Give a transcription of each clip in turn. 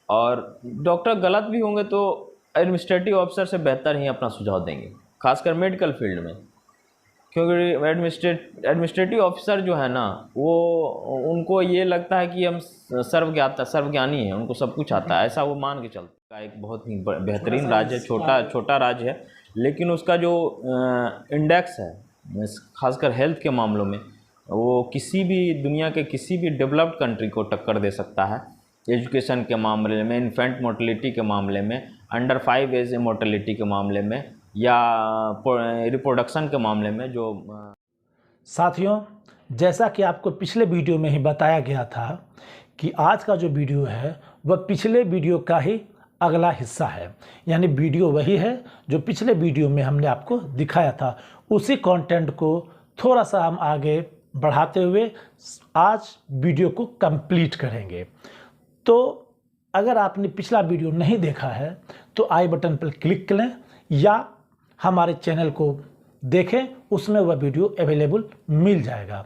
और डॉक्टर गलत भी होंगे तो एडमिनिस्ट्रेटिव ऑफिसर से बेहतर ही अपना सुझाव देंगे, खासकर मेडिकल फील्ड में। क्योंकि एडमिनिस्ट्रेटिव ऑफिसर जो है ना, वो उनको ये लगता है कि हम सर्वज्ञानी हैं, उनको सब कुछ आता है, ऐसा वो मान के चलता है। एक बहुत ही बेहतरीन राज्य है, छोटा राज्य है, लेकिन उसका जो इंडेक्स है खासकर हेल्थ के मामलों में, वो किसी भी दुनिया के किसी भी डेवलप्ड कंट्री को टक्कर दे सकता है। एजुकेशन के मामले में, इन्फेंट मोर्टेलिटी के मामले में, अंडर 5 एज मोर्टेलिटी के मामले में, या रिप्रोडक्शन के मामले में। जो साथियों, जैसा कि आपको पिछले वीडियो में ही बताया गया था कि आज का जो वीडियो है वह पिछले वीडियो का ही अगला हिस्सा है, यानी वीडियो वही है जो पिछले वीडियो में हमने आपको दिखाया था। उसी कंटेंट को थोड़ा सा हम आगे बढ़ाते हुए आज वीडियो को कंप्लीट करेंगे। तो अगर आपने पिछला वीडियो नहीं देखा है तो आई बटन पर क्लिक करें या हमारे चैनल को देखें, उसमें वह वीडियो अवेलेबल मिल जाएगा।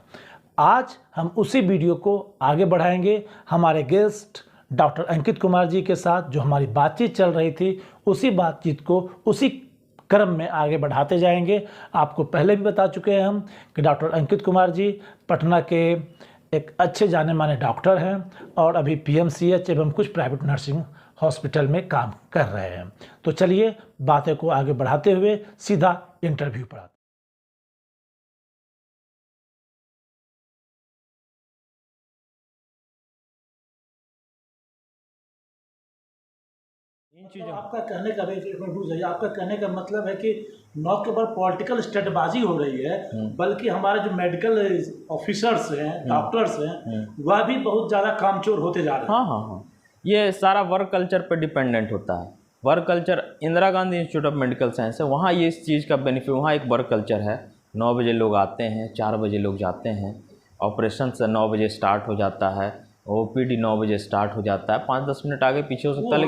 आज हम उसी वीडियो को आगे बढ़ाएंगे हमारे गेस्ट डॉक्टर अंकित कुमार जी के साथ। जो हमारी बातचीत चल रही थी, उसी बातचीत को उसी क्रम में आगे बढ़ाते जाएंगे। आपको पहले भी बता चुके हैं हम कि डॉक्टर अंकित कुमार जी पटना के एक अच्छे जाने माने डॉक्टर हैं और अभी पीएमसीएच एवं कुछ प्राइवेट नर्सिंग हॉस्पिटल में काम कर रहे हैं। तो चलिए बातें को आगे बढ़ाते हुए सीधा इंटरव्यू पर आते हैं। आपका कहने का आपका कहने का मतलब है कि न केवल पॉलिटिकल स्टेटबाजी हो रही है, बल्कि हमारे जो मेडिकल ऑफिसर्स हैं, डॉक्टर्स हैं, वह भी बहुत ज़्यादा कामचोर होते जा रहे हैं। हाँ, ये सारा वर्क कल्चर पर डिपेंडेंट होता है। Work culture Indira Gandhi institute of medical science है, वहाँ ये इस चीज़ का बेनिफिट, वहाँ एक वर्क कल्चर है। 9 बजे लोग आते हैं, 4 बजे लोग जाते हैं, ऑपरेशन से 9 बजे स्टार्ट हो जाता है, ओपीडी 9 बजे स्टार्ट हो जाता है। 5-10 मिनट आगे पीछे हो सकता है,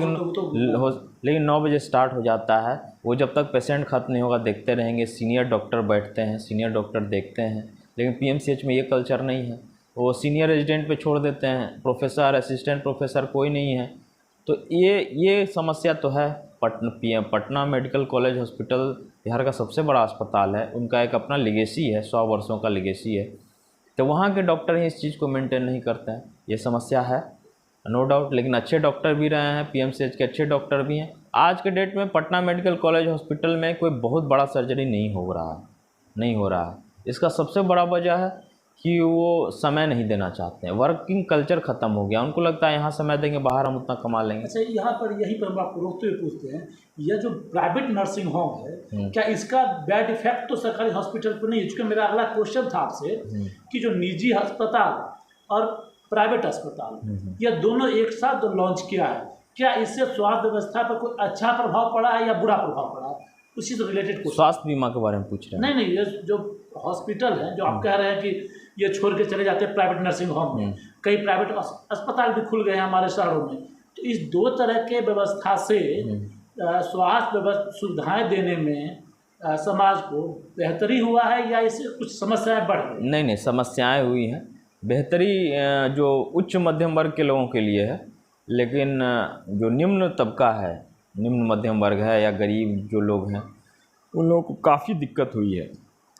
लेकिन 9 बजे स्टार्ट हो जाता है। वो जब तक पेशेंट ख़त्म नहीं होगा देखते रहेंगे। सीनियर डॉक्टर बैठते हैं, सीनियर डॉक्टर देखते हैं। लेकिन पीएमसीएच में ये कल्चर नहीं है, वो सीनियर रेजिडेंट पे छोड़ देते हैं, प्रोफेसर असिस्टेंट प्रोफेसर कोई नहीं है। तो ये समस्या तो है। Patna medical college hospital Bihar का सबसे बड़ा अस्पताल है, उनका एक अपना लिगेसी है, 100 वर्षों का लिगेसी है। तो वहाँ के डॉक्टर ही इस चीज़ को मेंटेन नहीं करते हैं, ये समस्या है नो डाउट। लेकिन अच्छे डॉक्टर भी रहे हैं, पीएमसीएच के अच्छे डॉक्टर भी हैं। आज के डेट में पटना मेडिकल कॉलेज हॉस्पिटल में कोई बहुत बड़ा सर्जरी नहीं हो रहा है। इसका सबसे बड़ा वजह है कि वो समय नहीं देना चाहते हैं। वर्किंग कल्चर ख़त्म हो गया, उनको लगता है यहाँ समय देंगे बाहर हम उतना कमा लेंगे। अच्छा, यहीं पर हम आपको रोकते हुए पूछते हैं, यह जो प्राइवेट नर्सिंग होम है, क्या इसका बैड इफेक्ट तो सरकारी हॉस्पिटल पर नहीं है? चूँकि मेरा अगला क्वेश्चन था आपसे कि जो निजी अस्पताल और प्राइवेट अस्पताल यह दोनों एक साथ लॉन्च किया है, क्या इससे स्वास्थ्य व्यवस्था पर कोई अच्छा प्रभाव पड़ा है या बुरा प्रभाव पड़ा है? उसी से रिलेटेड स्वास्थ्य बीमा के बारे में पूछ रहे हैं? नहीं, ये जो हॉस्पिटल है, जो आप कह रहे हैं कि ये छोड़ के चले जाते हैं प्राइवेट नर्सिंग होम में, कई प्राइवेट अस्पताल भी खुल गए हैं हमारे शहरों में। तो इस दो तरह के व्यवस्था से स्वास्थ्य व्यवस्था सुविधाएं देने में समाज को बेहतरी हुआ है या इससे कुछ समस्याएं बढ़ गई? नहीं, समस्याएं हुई हैं। बेहतरी जो उच्च मध्यम वर्ग के लोगों के लिए है, लेकिन जो निम्न तबका है, निम्न मध्यम वर्ग है या गरीब जो लोग हैं, उन लोगों को काफ़ी दिक्कत हुई है।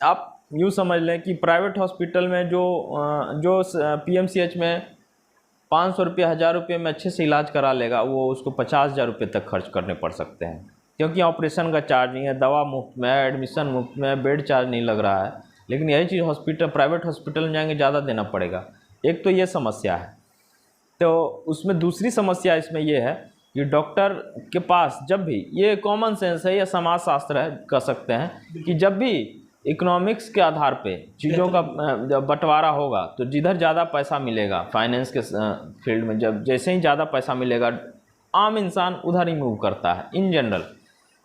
आप यूँ समझ लें कि प्राइवेट हॉस्पिटल में जो पीएमसीएच में 500 रुपये 1000 रुपये में अच्छे से इलाज करा लेगा, वो उसको 50,000 रुपये तक खर्च करने पड़ सकते हैं, क्योंकि ऑपरेशन का चार्ज नहीं है, दवा मुफ्त में है, एडमिशन मुफ्त में है, बेड चार्ज नहीं लग रहा है। लेकिन यही चीज़ प्राइवेट हॉस्पिटल में जाएंगे ज़्यादा देना पड़ेगा। एक तो ये समस्या है। तो उसमें दूसरी समस्या इसमें ये है कि डॉक्टर के पास जब भी, ये कॉमन सेंस है या समाजशास्त्र है कह सकते हैं, कि जब भी इकोनॉमिक्स के आधार पे चीज़ों का बंटवारा होगा तो जिधर ज़्यादा पैसा मिलेगा फाइनेंस के फील्ड में, जब जैसे ही ज़्यादा पैसा मिलेगा आम इंसान उधर ही मूव करता है इन जनरल।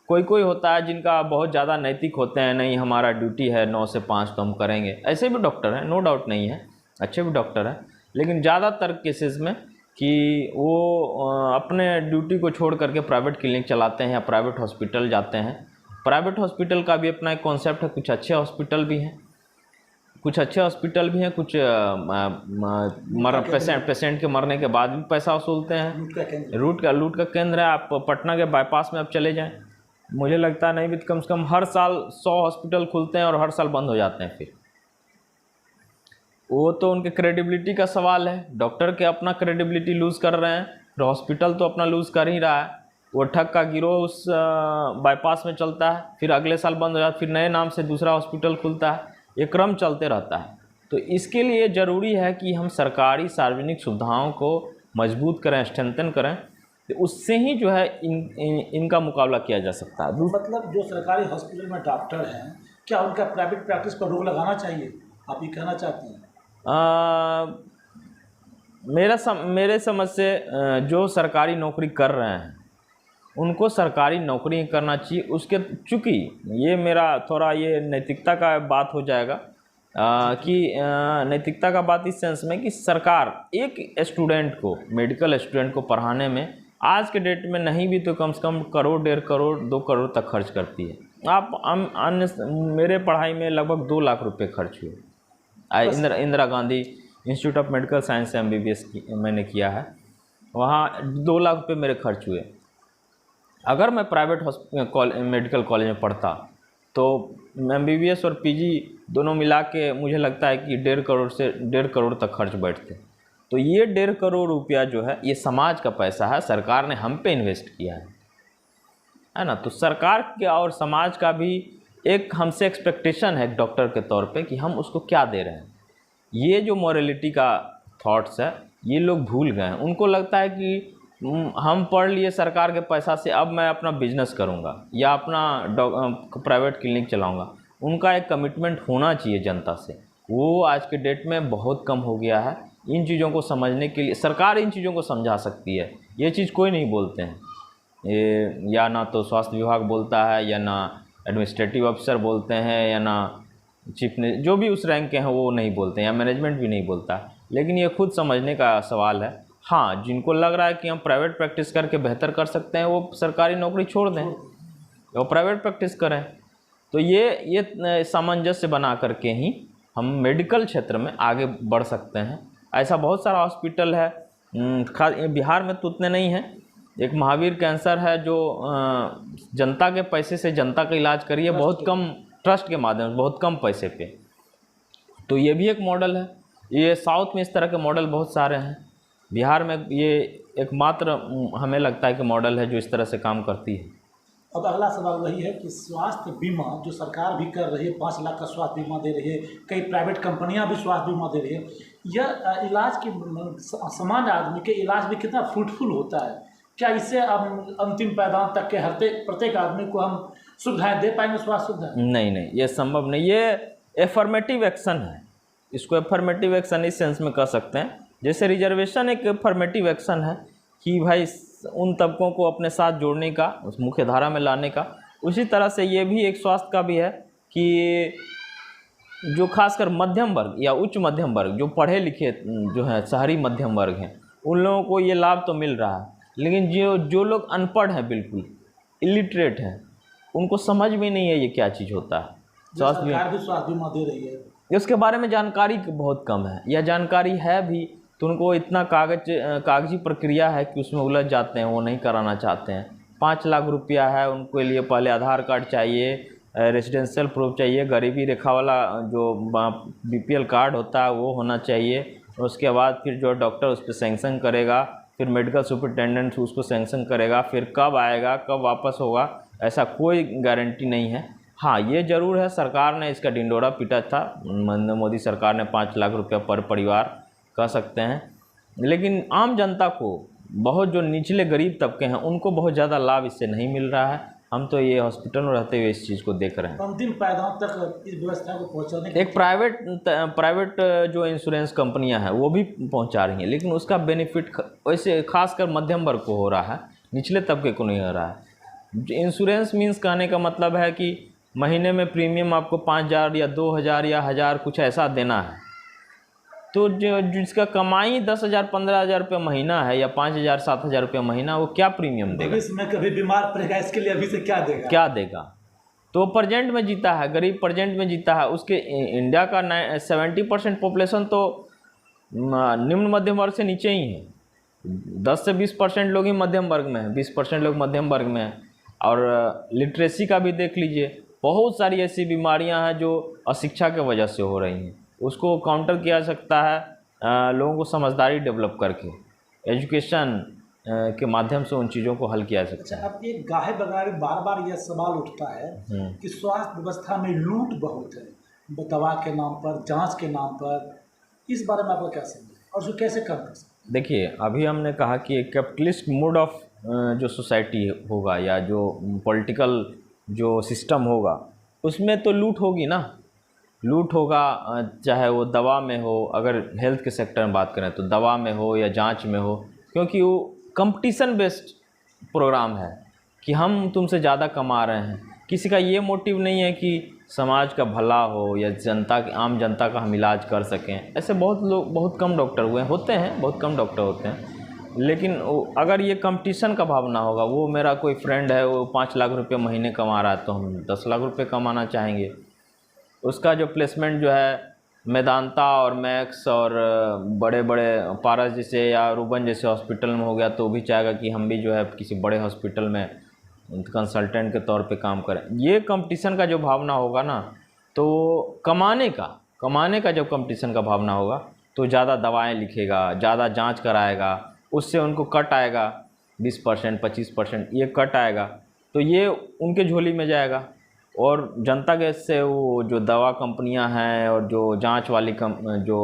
कोई होता है जिनका बहुत ज़्यादा नैतिक होते हैं, नहीं हमारा ड्यूटी है 9 से 5 तो हम करेंगे, ऐसे भी डॉक्टर हैं, नो डाउट नहीं है, अच्छे भी डॉक्टर हैं। लेकिन ज़्यादातर केसेस में कि वो अपने ड्यूटी को छोड़ करके प्राइवेट क्लिनिक चलाते हैं या प्राइवेट हॉस्पिटल जाते हैं। प्राइवेट हॉस्पिटल का भी अपना एक कॉन्सेप्ट है, कुछ अच्छे हॉस्पिटल भी हैं, कुछ अच्छे हॉस्पिटल भी हैं, कुछ पेशेंट के मरने के बाद भी पैसा वसूलते हैं। लूट का केंद्र है। आप पटना के बाईपास में आप चले जाएं, मुझे लगता है नहीं भी कम से कम हर साल 100 हॉस्पिटल खुलते हैं और हर साल बंद हो जाते हैं। फिर वो तो उनके क्रेडिबिलिटी का सवाल है। डॉक्टर के अपना क्रेडिबिलिटी लूज़ कर रहे हैं, फिर हॉस्पिटल तो अपना लूज़ कर ही रहा है। वो ठग का गिरोह उस बाईपास में चलता है, फिर अगले साल बंद हो जाता है, फिर नए नाम से दूसरा हॉस्पिटल खुलता है, ये क्रम चलते रहता है। तो इसके लिए ज़रूरी है कि हम सरकारी सार्वजनिक सुविधाओं को मजबूत करें, स्ट्रेंथन करें, तो उससे ही जो है इनका मुकाबला किया जा सकता है। मतलब जो सरकारी हॉस्पिटल में डॉक्टर हैं, क्या उनका प्राइवेट प्रैक्टिस पर रोक लगाना चाहिए, आप ये कहना चाहते हैं? मेरे समझ से जो सरकारी नौकरी कर रहे हैं उनको सरकारी नौकरी करना चाहिए। उसके चूँकि ये मेरा थोड़ा ये नैतिकता का बात हो जाएगा कि नैतिकता का बात इस सेंस में कि सरकार एक स्टूडेंट को, मेडिकल स्टूडेंट को पढ़ाने में आज के डेट में नहीं भी तो कम से कम करोड़, 1.5 करोड़, 2 करोड़ तक खर्च करती है। आप अन्य मेरे पढ़ाई में लगभग 2 लाख रुपए खर्च हुए। Indira Gandhi institute of medical science से MBBS मैंने किया है, वहाँ 2 लाख रुपये मेरे खर्च हुए। अगर मैं प्राइवेट मेडिकल कॉलेज में पढ़ता तो MBBS और PG दोनों मिला के मुझे लगता है कि 1.5 करोड़ से 1.5 करोड़ तक खर्च बैठते। तो ये 1.5 करोड़ रुपया जो है ये समाज का पैसा है, सरकार ने हम पे इन्वेस्ट किया है ना। तो सरकार के और समाज का भी एक हमसे एक्सपेक्टेशन है डॉक्टर के तौर पे कि हम उसको क्या दे रहे हैं। ये जो मॉरलिटी का थॉट्स है ये लोग भूल गए हैं। उनको लगता है कि हम पढ़ लिए सरकार के पैसा से, अब मैं अपना बिजनेस करूंगा या अपना प्राइवेट क्लिनिक चलाऊंगा। उनका एक कमिटमेंट होना चाहिए जनता से, वो आज के डेट में बहुत कम हो गया है। इन चीज़ों को समझने के लिए सरकार इन चीज़ों को समझा सकती है, ये चीज़ कोई नहीं बोलते हैं। ये या ना तो स्वास्थ्य विभाग बोलता है, या ना एडमिनिस्ट्रेटिव अफसर बोलते हैं, या ना चीफ ने जो भी उस रैंक के हैं वो नहीं बोलते हैं, या मैनेजमेंट भी नहीं बोलता। लेकिन ये खुद समझने का सवाल है। हाँ, जिनको लग रहा है कि हम प्राइवेट प्रैक्टिस करके बेहतर कर सकते हैं वो सरकारी नौकरी छोड़ दें, वो प्राइवेट प्रैक्टिस करें। तो ये सामंजस्य बना करके ही हम मेडिकल क्षेत्र में आगे बढ़ सकते हैं। ऐसा बहुत सारा हॉस्पिटल है, बिहार में तो उतने नहीं हैं। एक महावीर कैंसर है जो जनता के पैसे से जनता का इलाज करिए, बहुत कम ट्रस्ट के माध्यम से, बहुत कम पैसे पे। तो ये भी एक मॉडल है। ये साउथ में इस तरह के मॉडल बहुत सारे हैं, बिहार में ये एकमात्र हमें लगता है कि मॉडल है जो इस तरह से काम करती है। अब अगला सवाल वही है कि स्वास्थ्य बीमा जो सरकार भी कर रही है, 5 लाख का स्वास्थ्य बीमा दे रही है, कई प्राइवेट कंपनियां भी स्वास्थ्य बीमा दे रही है, यह इलाज की सामान्य आदमी के इलाज में कितना फ्रूटफुल होता है? क्या इससे अंतिम पैदान तक के प्रत्येक आदमी को हम सुविधाएं दे पाएंगे, स्वास्थ्य सुविधाएं? नहीं, ये संभव नहीं। ये एफर्मेटिव एक्शन है, इसको एफर्मेटिव एक्शन इस सेंस में कह सकते हैं जैसे रिजर्वेशन एक एफर्मेटिव एक्शन है कि भाई उन तबकों को अपने साथ जोड़ने का, उस मुख्य धारा में लाने का। उसी तरह से ये भी एक स्वास्थ्य का भी है कि जो खासकर मध्यम वर्ग या उच्च मध्यम वर्ग, जो पढ़े लिखे जो हैं, शहरी मध्यम वर्ग हैं, उन लोगों को ये लाभ तो मिल रहा है। लेकिन जो लोग अनपढ़ हैं, बिल्कुल इलिटरेट हैं, उनको समझ भी नहीं है ये क्या चीज़ होता है। सरकार भी स्वास्थ्य बीमा दे रही है, उसके बारे में जानकारी बहुत कम है, या जानकारी है भी तो उनको इतना कागजी प्रक्रिया है कि उसमें उलझ जाते हैं, वो नहीं कराना चाहते हैं। 5 लाख रुपया है उनके लिए, पहले आधार कार्ड चाहिए, रेजिडेंशियल प्रूफ चाहिए, गरीबी रेखा वाला जो BPL कार्ड होता है वो होना चाहिए। उसके बाद फिर जो डॉक्टर उस पर सैंक्शन करेगा, फिर मेडिकल सुपरिटेंडेंट उसको सैंक्शन करेगा, फिर कब आएगा कब वापस होगा ऐसा कोई गारंटी नहीं है। हाँ, ये ज़रूर है, सरकार ने इसका ढिंडोरा पीटा था, मोदी सरकार ने 5 लाख रुपया पर परिवार कह सकते हैं। लेकिन आम जनता को, बहुत जो निचले गरीब तबके हैं, उनको बहुत ज़्यादा लाभ इससे नहीं मिल रहा है। हम तो ये हॉस्पिटल में रहते हुए इस चीज़ को देख रहे हैं। अंतिम पैदान तक इस व्यवस्था को पहुँचाने एक प्राइवेट जो इंश्योरेंस कंपनियां हैं वो भी पहुंचा रही हैं, लेकिन उसका बेनिफिट वैसे खासकर मध्यम वर्ग को हो रहा है, निचले तबके को नहीं हो रहा है। इंश्योरेंस मीन्स कहने का मतलब है कि महीने में प्रीमियम आपको 5,000 या 2,000 या 1,000 कुछ ऐसा देना है। तो जिसका कमाई 10,000 15,000 रुपये महीना है, या 5,000 7,000 रुपये महीना, वो क्या प्रीमियम देगा? इसमें कभी बीमार पड़ेगा, इसके लिए अभी से क्या देगा? क्या देगा? तो प्रेजेंट में जीता है, गरीब प्रेजेंट में जीता है। उसके इंडिया का 70% पॉपुलेशन तो निम्न मध्यम वर्ग से नीचे ही है। 10 से 20% लोग ही मध्यम वर्ग में हैं, 20% लोग मध्यम वर्ग में हैं। और लिटरेसी का भी देख लीजिए, बहुत सारी ऐसी बीमारियां हैं जो अशिक्षा के वजह से हो रही हैं, उसको काउंटर किया जा सकता है लोगों को समझदारी डेवलप करके, एजुकेशन के माध्यम से उन चीज़ों को हल किया जा सकता है। अब एक गाहे बगाहे बार बार यह सवाल उठता है कि स्वास्थ्य व्यवस्था में लूट बहुत है, दवा के नाम पर, जांच के नाम पर, इस बारे में आपका क्या समझ है और उसको कैसे कम कर सकते हैं? देखिए, अभी हमने कहा कि एक कैपिटलिस्ट मोड ऑफ जो सोसाइटी होगा या जो पॉलिटिकल जो सिस्टम होगा, उसमें तो लूट होगी ना, लूट होगा। चाहे वो दवा में हो, अगर हेल्थ के सेक्टर में बात करें तो दवा में हो या जांच में हो, क्योंकि वो कंपटीशन बेस्ड प्रोग्राम है कि हम तुमसे ज़्यादा कमा रहे हैं। किसी का ये मोटिव नहीं है कि समाज का भला हो या जनता, आम जनता का हम इलाज कर सकें। ऐसे बहुत लोग, बहुत कम डॉक्टर हुए होते हैं, बहुत कम डॉक्टर होते हैं। लेकिन अगर ये कंपटीशन का भावना होगा, वो मेरा कोई फ्रेंड है वो 5 लाख रुपये महीने कमा रहा है तो हम 10 लाख रुपये कमाना चाहेंगे। उसका जो प्लेसमेंट जो है मेदांता और मैक्स और बड़े बड़े पारस जैसे या रूबन जैसे हॉस्पिटल में हो गया, तो भी चाहेगा कि हम भी जो है किसी बड़े हॉस्पिटल में कंसल्टेंट के तौर पे काम करें। ये कंपटीशन का जो भावना होगा ना, तो कमाने का जब कंपटीशन का भावना होगा तो ज़्यादा दवाएं लिखेगा, ज़्यादा जांच कराएगा, उससे उनको कट आएगा 20% 25%, ये कट आएगा तो ये उनके झोली में जाएगा। और जनता के से वो जो दवा कंपनियां हैं और जो जांच वाली जो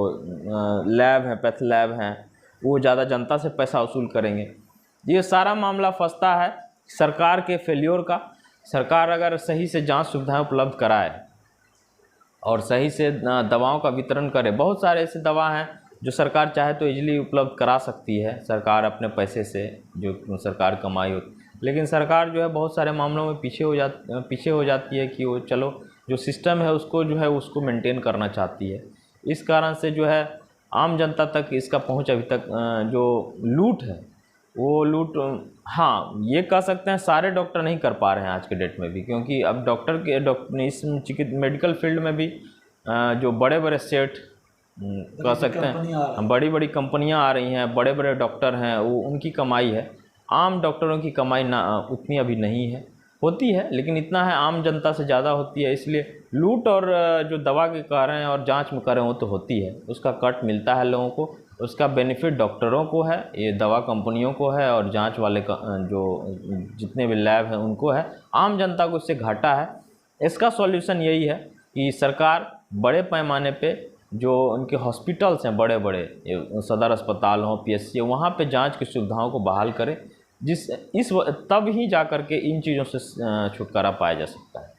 लैब हैं, पैथ लैब हैं, वो ज़्यादा जनता से पैसा वसूल करेंगे। ये सारा मामला फंसता है सरकार के फेल्योर का। सरकार अगर सही से जांच सुविधाएं उपलब्ध कराए और सही से दवाओं का वितरण करे, बहुत सारे ऐसे दवा हैं जो सरकार चाहे तो इजीली उपलब्ध करा सकती है, सरकार अपने पैसे से जो सरकार कमाई होती, लेकिन सरकार जो है बहुत सारे मामलों में पीछे हो जाती है कि वो चलो जो सिस्टम है उसको जो है उसको मेंटेन करना चाहती है। इस कारण से जो है आम जनता तक इसका पहुंच अभी तक जो लूट है वो लूट, हाँ ये कह सकते हैं सारे डॉक्टर नहीं कर पा रहे हैं आज के डेट में भी, क्योंकि अब डॉक्टर इस मेडिकल फील्ड में भी जो बड़े बड़े सेठ कह सकते हैं, बड़ी बड़ी कंपनियां आ रही हैं, बड़े बड़े डॉक्टर हैं, वो उनकी कमाई है। आम डॉक्टरों की कमाई ना उतनी अभी नहीं है, होती है लेकिन इतना है आम जनता से ज़्यादा होती है। इसलिए लूट और जो दवा के कारण और जांच में करें वो तो होती है, उसका कट मिलता है लोगों को, उसका बेनिफिट डॉक्टरों को है, ये दवा कंपनियों को है और जांच वाले जो जितने भी लैब हैं उनको है, आम जनता को इससे घाटा है। इसका सॉल्यूशन यही है कि सरकार बड़े पैमाने पे जो उनके हॉस्पिटल्स हैं, बड़े बड़े सदर अस्पताल हों, PSC हो, वहाँ पे जांच की सुविधाओं को बहाल करे, तब ही जा कर के इन चीज़ों से छुटकारा पाया जा सकता है।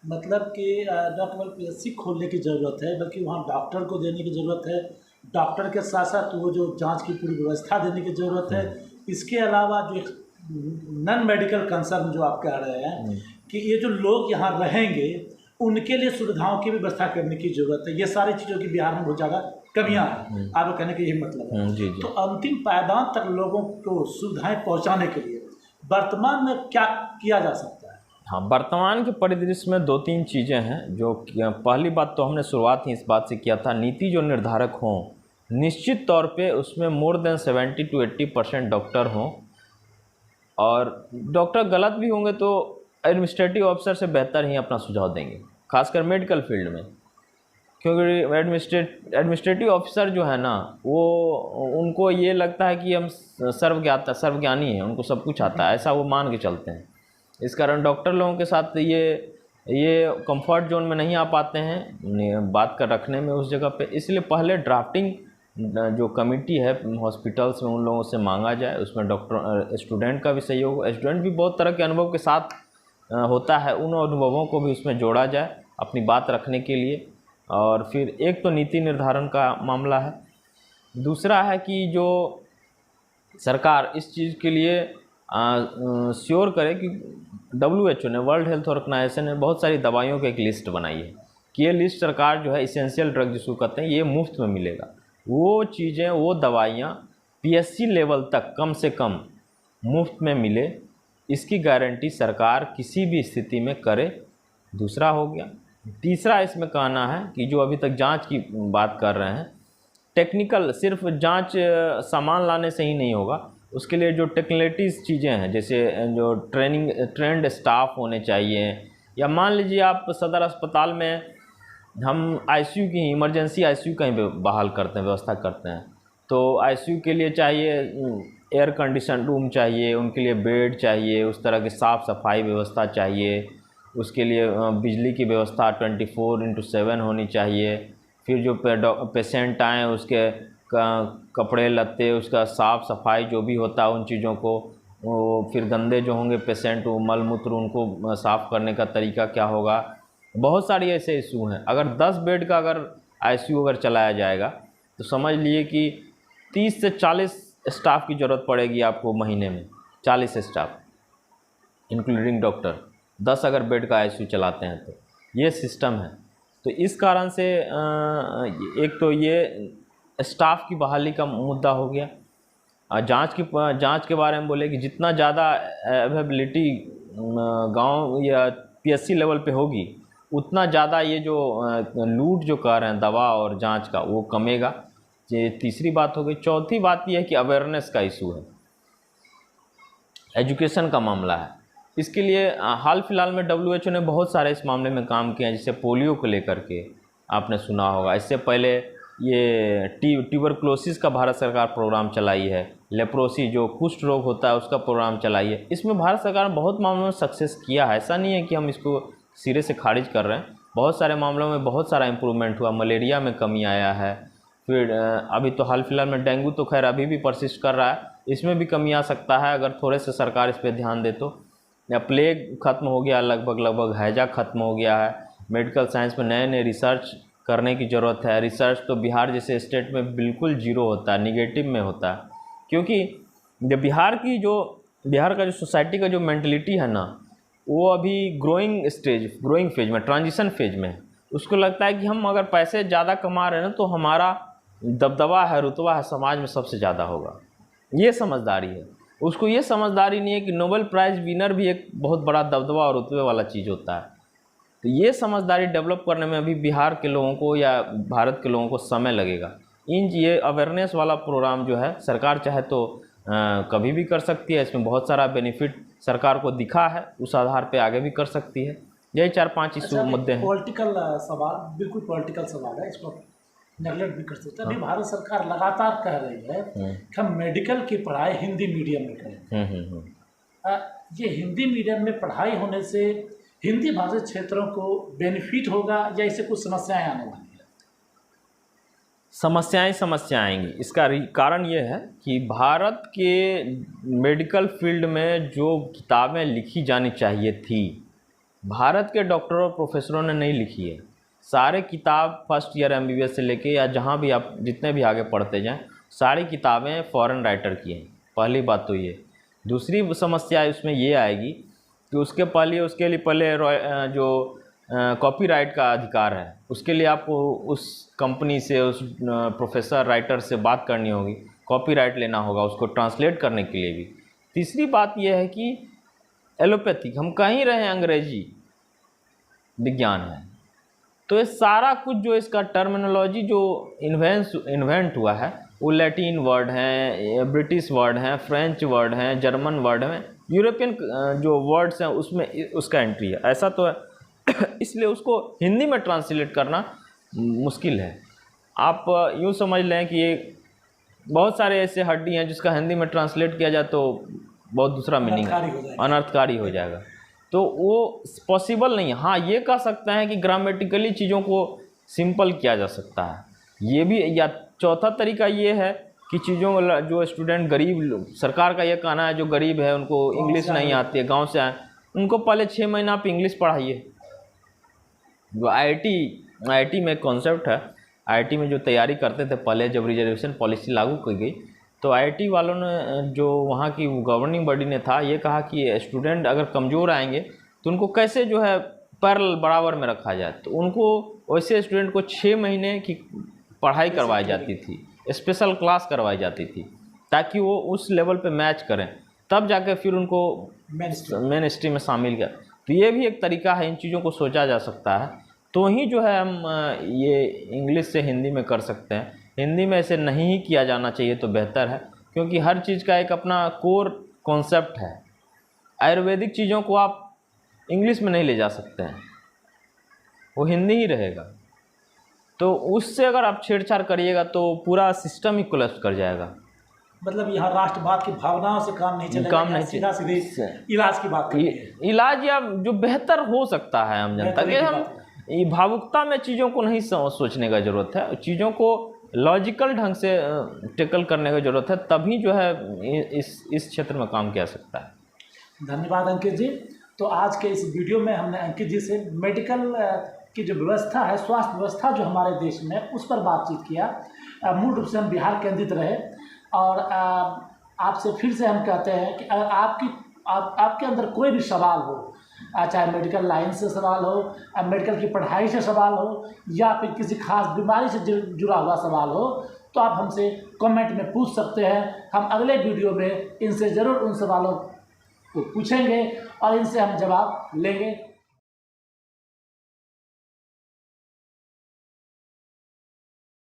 मतलब कि डॉक्टर PSC खोलने की ज़रूरत है, बल्कि वहाँ डॉक्टर को देने की ज़रूरत है, डॉक्टर के साथ साथ वो जो जांच की पूरी व्यवस्था देने की ज़रूरत है। इसके अलावा जो नॉन मेडिकल कंसर्न जो आप कह रहे हैं कि ये जो लोग यहाँ रहेंगे उनके लिए सुविधाओं की व्यवस्था करने की ज़रूरत है, ये सारी चीज़ों की बिहार में बहुत ज़्यादा कमियाँ हैं, आप कहने का यही मतलब है। जी। तो अंतिम पायदान तक लोगों को सुविधाएं पहुँचाने के लिए वर्तमान में क्या किया जा सकता है? हाँ, वर्तमान के परिदृश्य में 2-3 चीज़ें हैं जो पहली बात तो हमने शुरुआत ही इस बात से किया था, नीति जो निर्धारक हों निश्चित तौर पे उसमें मोर देन 70 to 80% डॉक्टर हों, और डॉक्टर गलत भी होंगे तो एडमिनिस्ट्रेटिव ऑफिसर से बेहतर ही अपना सुझाव देंगे, खासकर मेडिकल फील्ड में, क्योंकि एडमिनिस्ट्रेटिव ऑफिसर जो है ना वो उनको ये लगता है कि हम सर्वज्ञानी हैं, उनको सब कुछ आता है, ऐसा वो मान के चलते हैं। इस कारण डॉक्टर लोगों के साथ ये कंफर्ट जोन में नहीं आ पाते हैं बात कर रखने में उस जगह पे। इसलिए पहले ड्राफ्टिंग जो कमेटी है हॉस्पिटल्स में उन लोगों से मांगा जाए, उसमें डॉक्टर स्टूडेंट का भी सहयोग, स्टूडेंट भी बहुत तरह के अनुभव के साथ होता है, उन अनुभवों को भी उसमें जोड़ा जाए अपनी बात रखने के लिए। और फिर एक तो नीति निर्धारण का मामला है, दूसरा है कि जो सरकार इस चीज़ के लिए श्योर करे कि WHO ने, वर्ल्ड हेल्थ ऑर्गेनाइजेशन ने बहुत सारी दवाइयों की एक लिस्ट बनाई है कि ये लिस्ट सरकार जो है इसेंशियल ड्रग जिसको कहते हैं ये मुफ्त में मिलेगा। वो चीज़ें, वो दवाइयाँ PSC लेवल तक कम से कम मुफ्त में मिले, इसकी गारंटी सरकार किसी भी स्थिति में करे। दूसरा हो गया। तीसरा इसमें कहना है कि जो अभी तक जांच की बात कर रहे हैं, टेक्निकल सिर्फ जांच सामान लाने से ही नहीं होगा, उसके लिए जो टेक्निकलिटीज़ चीज़ें हैं, जैसे जो ट्रेंड स्टाफ होने चाहिए, या मान लीजिए आप सदर अस्पताल में हम आईसीयू की इमरजेंसी आईसीयू कहीं बहाल करते हैं, व्यवस्था करते हैं, तो आईसीयू के लिए चाहिए एयर कंडीशन रूम चाहिए, उनके लिए बेड चाहिए, उस तरह की साफ़ सफाई व्यवस्था चाहिए, उसके लिए बिजली की व्यवस्था 24/7 होनी चाहिए। फिर जो पेशेंट आएँ उसके कपड़े लत्ते, उसका साफ़ सफाई जो भी होता है उन चीज़ों को, वो फिर गंदे जो होंगे पेशेंट, वो मल मूत्र, उनको साफ़ करने का तरीका क्या होगा। बहुत सारी ऐसे इशू हैं। अगर 10 बेड का अगर आईसीयू अगर चलाया जाएगा तो समझ लिए कि 30 से 40 स्टाफ की ज़रूरत पड़ेगी आपको महीने में, 40 स्टाफ इंक्लूडिंग डॉक्टर, 10 अगर बेड का आईसीयू चलाते हैं तो ये सिस्टम है। तो इस कारण से एक तो ये स्टाफ की बहाली का मुद्दा हो गया। जांच के बारे में बोले कि जितना ज़्यादा अवेलेबिलिटी गांव या पीएससी लेवल पे होगी, उतना ज़्यादा ये जो लूट जो कर रहे हैं दवा और जांच का, वो कमेगा। ये तीसरी बात हो गई। चौथी बात ये है कि अवेयरनेस का इशू है, एजुकेशन का मामला है। इसके लिए हाल फिलहाल में WHO ने बहुत सारे इस मामले में काम किया है, जैसे पोलियो को लेकर के आपने सुना होगा। इससे पहले ये ट्यूबरक्लोसिस का भारत सरकार प्रोग्राम चलाई है, लेप्रोसी जो कुष्ठ रोग होता है उसका प्रोग्राम चलाई है। इसमें भारत सरकार ने बहुत मामलों में सक्सेस किया है, ऐसा नहीं है कि हम इसको सिरे से खारिज कर रहे हैं। बहुत सारे मामलों में बहुत सारा इम्प्रूवमेंट हुआ, मलेरिया में कमी आया है। फिर अभी तो हाल फिलहाल में डेंगू तो खैर अभी भी परसिस्ट कर रहा है, इसमें भी कमी आ सकता है अगर थोड़े से सरकार इस पर ध्यान दे तो। या प्लेग खत्म हो गया लगभग, हैजा खत्म हो गया है। मेडिकल साइंस में नए नए रिसर्च करने की ज़रूरत है। रिसर्च तो बिहार जैसे स्टेट में बिल्कुल जीरो होता है, निगेटिव में होता है, क्योंकि बिहार का जो सोसाइटी का जो मेंटलिटी है ना, वो अभी ग्रोइंग फेज में, ट्रांजिशन फेज में है। उसको लगता है कि हम अगर पैसे ज़्यादा कमा रहे हैं ना तो हमारा दबदबा है, रुतबा है समाज में सबसे ज़्यादा होगा। ये समझदारी है। उसको ये समझदारी नहीं है कि नोबेल प्राइज़ विनर भी एक बहुत बड़ा दबदबा और रुतबे वाला चीज़ होता है। तो ये समझदारी डेवलप करने में अभी बिहार के लोगों को या भारत के लोगों को समय लगेगा। ये अवेयरनेस वाला प्रोग्राम जो है सरकार चाहे तो कभी भी कर सकती है। इसमें बहुत सारा बेनिफिट सरकार को दिखा है, उस आधार पे आगे भी कर सकती है। यही 4-5 इशू मुद्दे हैं। पॉलिटिकल सवाल, बिल्कुल पॉलिटिकल सवाल है, इसको नेगलेक्ट भी कर सकते हैं। अभी भारत सरकार लगातार कह रही है कि हम मेडिकल की पढ़ाई हिंदी मीडियम में करें। ये हिंदी मीडियम में पढ़ाई होने से हिंदी भाषी क्षेत्रों को बेनिफिट होगा या इससे कुछ समस्याएं आने वाली है? समस्याएं आएंगी। इसका कारण ये है कि भारत के मेडिकल फील्ड में जो किताबें लिखी जानी चाहिए थी, भारत के डॉक्टरों और प्रोफेसरों ने नहीं लिखी है। सारे किताब फर्स्ट ईयर MBBS से लेके या जहाँ भी आप जितने भी आगे पढ़ते जाएं, सारी किताबें फॉरेन राइटर की हैं। पहली बात तो ये। दूसरी समस्या इसमें ये आएगी कि उसके लिए पहले जो कॉपीराइट का अधिकार है, उसके लिए आपको उस कंपनी से, उस प्रोफेसर राइटर से बात करनी होगी, कॉपीराइट लेना होगा उसको ट्रांसलेट करने के लिए भी। तीसरी बात यह है कि एलोपैथिक, हम कहीं रहे अंग्रेजी विज्ञान है, तो ये सारा कुछ जो इसका टर्मिनोलॉजी जो इन्वेंट हुआ है वो लैटिन वर्ड हैं, ब्रिटिश वर्ड हैं, फ्रेंच वर्ड हैं, जर्मन वर्ड हैं, यूरोपियन जो वर्ड्स हैं उसमें उसका एंट्री है। ऐसा तो है इसलिए उसको हिंदी में ट्रांसलेट करना मुश्किल है। आप यूँ समझ लें कि ये बहुत सारे ऐसे हड्डी हैं जिसका हिंदी में ट्रांसलेट किया जाए तो बहुत दूसरा मीनिंग, अनर्थकारी हो जाएगा। तो वो पॉसिबल नहीं है। हाँ, ये कह सकते हैं कि ग्रामेटिकली चीज़ों को सिंपल किया जा सकता है, ये भी। या चौथा तरीका ये है कि चीज़ों जो स्टूडेंट गरीब, सरकार का ये कहना है जो गरीब है उनको इंग्लिश नहीं आती है, गांव से आए, उनको पहले 6 महीना आप इंग्लिश पढ़ाइए। जो IIT में कॉन्सेप्ट है, IIT में जो तैयारी करते थे पहले, जब रिजर्वेशन पॉलिसी लागू की गई तो IIT वालों ने, जो वहाँ की गवर्निंग बॉडी ने था, ये कहा कि स्टूडेंट अगर कमज़ोर आएंगे तो उनको कैसे जो है पैरेलल बराबर में रखा जाए। तो उनको वैसे स्टूडेंट को 6 महीने की पढ़ाई करवाई जाती थी, स्पेशल क्लास करवाई जाती थी, ताकि वो उस लेवल पे मैच करें, तब जाके फिर उनको मेन स्ट्रीम में शामिल किया। तो ये भी एक तरीका है, इन चीज़ों को सोचा जा सकता है, तो ही जो है हम ये इंग्लिश से हिंदी में कर सकते हैं। हिंदी में ऐसे नहीं ही किया जाना चाहिए तो बेहतर है, क्योंकि हर चीज़ का एक अपना कोर कॉन्सेप्ट है। आयुर्वेदिक चीज़ों को आप इंग्लिश में नहीं ले जा सकते हैं, वो हिंदी ही रहेगा। तो उससे अगर आप छेड़छाड़ करिएगा तो पूरा सिस्टम ही कोलैप्स कर जाएगा। मतलब यहाँ राष्ट्रवाद की भावनाओं से काम नहीं चलेगा, काम नहीं सीधा सीधे इलाज की बात करिए। इलाज या जो बेहतर हो सकता है हम जनता के, हम ये भावुकता में चीज़ों को नहीं सोचने का ज़रूरत है, चीज़ों को लॉजिकल ढंग से टेकल करने की ज़रूरत है, तभी जो है इस क्षेत्र में काम किया सकता है। धन्यवाद अंकित जी। तो आज के इस वीडियो में हमने अंकित जी से मेडिकल की जो व्यवस्था है, स्वास्थ्य व्यवस्था जो हमारे देश में, उस पर बातचीत किया। मूल रूप से हम बिहार केंद्रित रहे, और आपसे फिर से हम कहते हैं कि अगर आपके अंदर कोई भी सवाल हो, चाहे मेडिकल लाइन से सवाल हो, मेडिकल की पढ़ाई से सवाल हो, या फिर किसी खास बीमारी से जुड़ा हुआ सवाल हो, तो आप हमसे कमेंट में पूछ सकते हैं। हम अगले वीडियो में इनसे ज़रूर उन सवालों को पूछेंगे और इनसे हम जवाब लेंगे।